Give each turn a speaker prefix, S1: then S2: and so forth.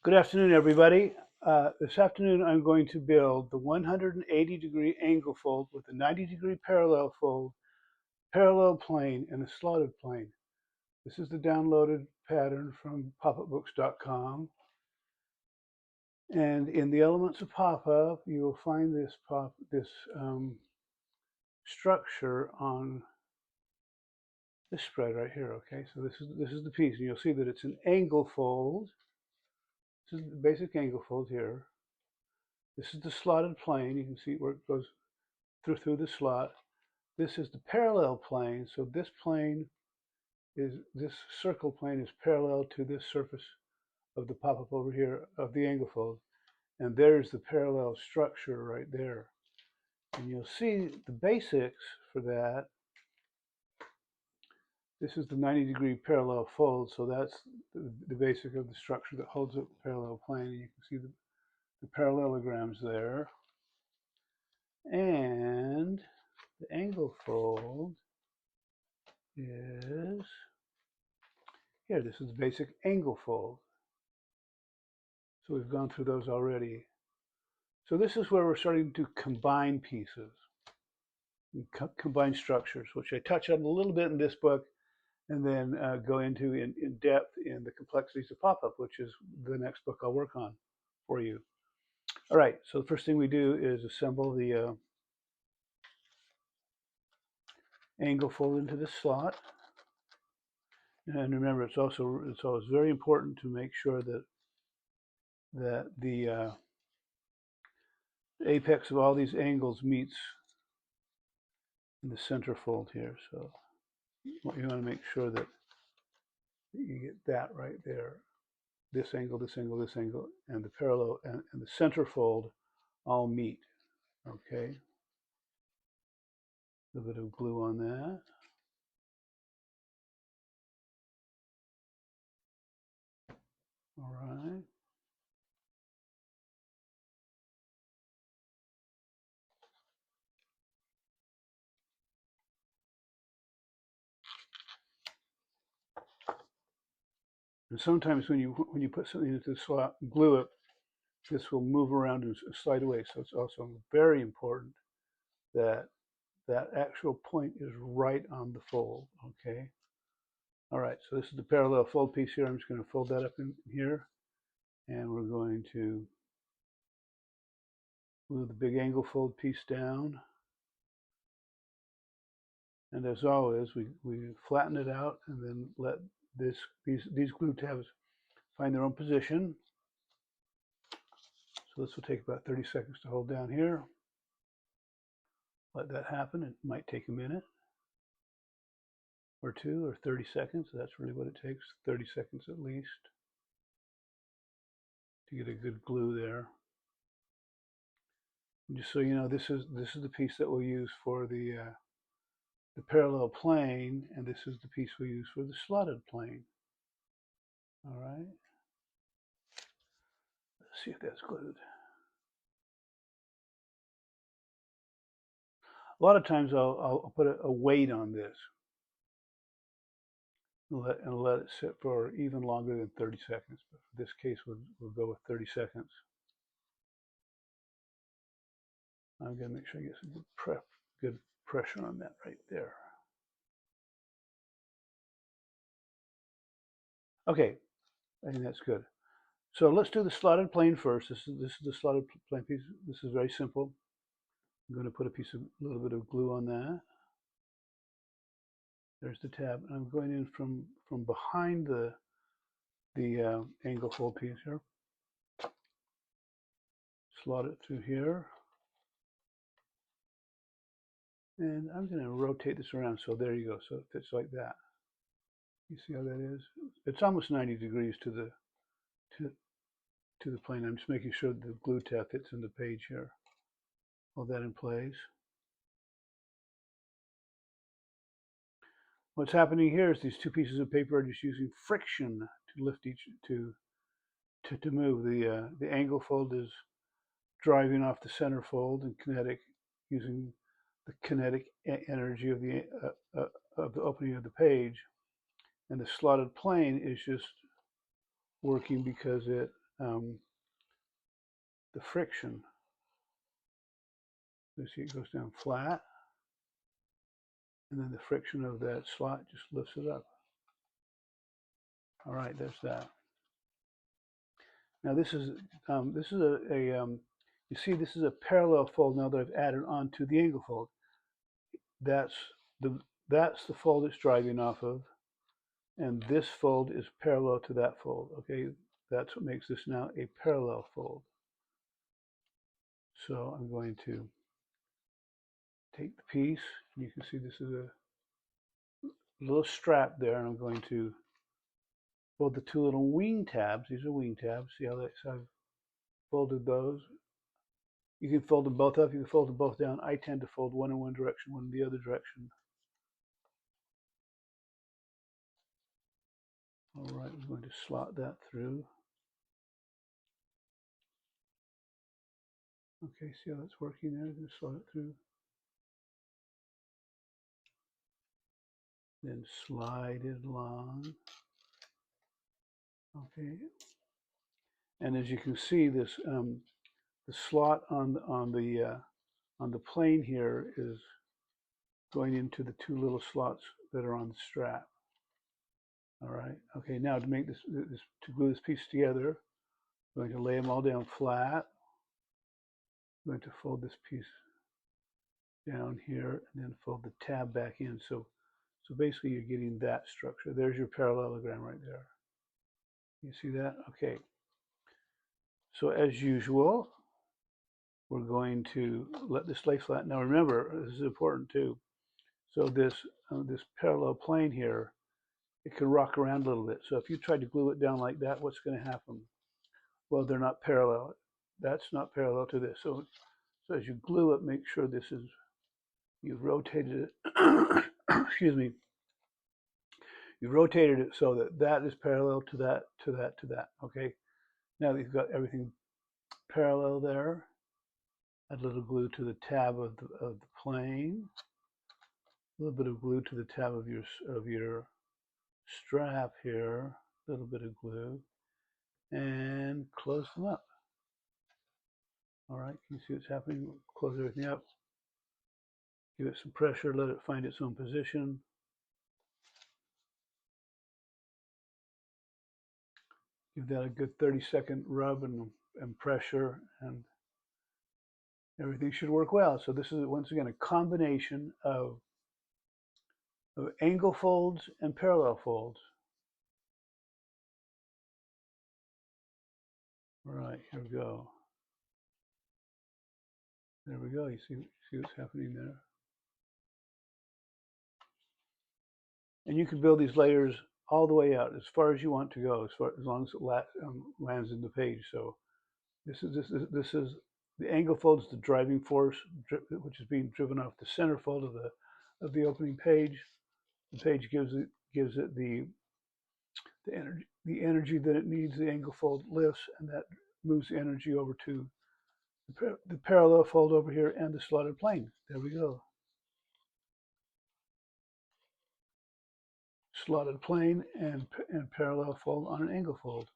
S1: Good afternoon, everybody. This afternoon, I'm going to build the 180-degree angle fold with a 90-degree parallel fold, parallel plane, and a slotted plane. This is the downloaded pattern from popupbooks.com. And in the elements of pop-up, you will find this structure on this spread right here. Okay, so this is the piece, and you'll see that it's an angle fold. This is the basic angle fold here. This is the slotted plane. You can see where it goes through the slot. This is the parallel plane. So this circle plane is parallel to this surface of the pop-up over here of the angle fold. And there's the parallel structure right there. And you'll see the basics for that. This is the 90-degree parallel fold. So that's the basic of the structure that holds up the parallel plane. And you can see the parallelograms there. And the angle fold is here. This is the basic angle fold. So we've gone through those already. So this is where we're starting to combine pieces, combine structures, which I touch on a little bit in this book, and then go into in depth in the complexities of pop-up, which is the next book I'll work on for you. All right, so the first thing we do is assemble the angle fold into this slot. And remember, it's always very important to make sure that the apex of all these angles meets in the center fold here. So you want to make sure that you get that right there. This angle, this angle, this angle, and the parallel and the center fold all meet. Okay. A little bit of glue on that. All right. And sometimes when you put something into the slot, glue it, this will move around and slide away. So it's also very important that that actual point is right on the fold. Okay. All right. So this is the parallel fold piece here. I'm just going to fold that up in here, and we're going to move the big angle fold piece down. And as always, we flatten it out and then let these glue tabs find their own position. So this will take about 30 seconds to hold down here. Let that happen. It might take a minute or two or 30 seconds. That's really what it takes, 30 seconds at least, to get a good glue there. And just so you know, this is the piece that we'll use for the parallel plane, and this is the piece we use for the slotted plane. All right. Let's see if that's glued. A lot of times I'll put a weight on this and let it sit for even longer than 30 seconds. But for this case, we'll go with 30 seconds. I'm going to make sure I get some good pressure on that right there. Okay, I think that's good. So let's do the slotted plane first. This is the slotted plane piece. This is very simple. I'm going to put a little bit of glue on that. There's the tab. And I'm going in from behind the angle fold piece here. Slot it through here. And I'm going to rotate this around. So there you go. So it fits like that. You see how that is? It's almost 90 degrees to the plane. I'm just making sure the glue tab fits in the page here. Hold that in place. What's happening here is these two pieces of paper are just using friction to lift to move. The angle fold is driving off the center fold and using the kinetic energy of the opening of the page, and the slotted plane is just working because the friction. You see it goes down flat, and then the friction of that slot just lifts it up. All right, there's that. Now this is you see this is a parallel fold now that I've added onto the angle fold. That's the fold it's driving off of, and this fold is parallel to that fold. Okay, that's what makes this now a parallel fold. So I'm going to take the piece, and you can see this is a little strap there, and I'm going to fold the two little wing tabs. These are wing tabs. See how I've folded those? You can fold them both up, you can fold them both down. I tend to fold one in one direction, one in the other direction. All right, we're going to slot that through. Okay, see how that's working there? I'm going to slot it through. Then slide it along. Okay. And as you can see, this the slot on the plane here is going into the two little slots that are on the strap. All right. Okay. Now to make this to glue this piece together, I'm going to lay them all down flat. I'm going to fold this piece down here and then fold the tab back in. So basically you're getting that structure. There's your parallelogram right there. You see that? Okay. So as usual, we're going to let this lay flat. Now remember, this is important too. So this parallel plane here, it can rock around a little bit. So if you try to glue it down like that, what's going to happen? Well, they're not parallel. That's not parallel to this. So as you glue it, make sure this is, you've rotated it, excuse me, you rotated it so that that is parallel to that, to that, to that, okay? Now that you've got everything parallel there, add a little glue to the tab of the plane, a little bit of glue to the tab of your strap here, a little bit of glue, and close them up. All right, can you see what's happening? Close everything up. Give it some pressure, let it find its own position. Give that a good 30-second rub and pressure, and everything should work well. So this is, once again, a combination of angle folds and parallel folds. All right, here we go. There we go. You see what's happening there. And you can build these layers all the way out as far as you want to go, as long as it lands in the page. So this is the angle fold is the driving force, which is being driven off the center fold of the opening page. The page gives it the energy that it needs. The angle fold lifts, and that moves the energy over to the parallel fold over here and the slotted plane. There we go. Slotted plane and parallel fold on an angle fold.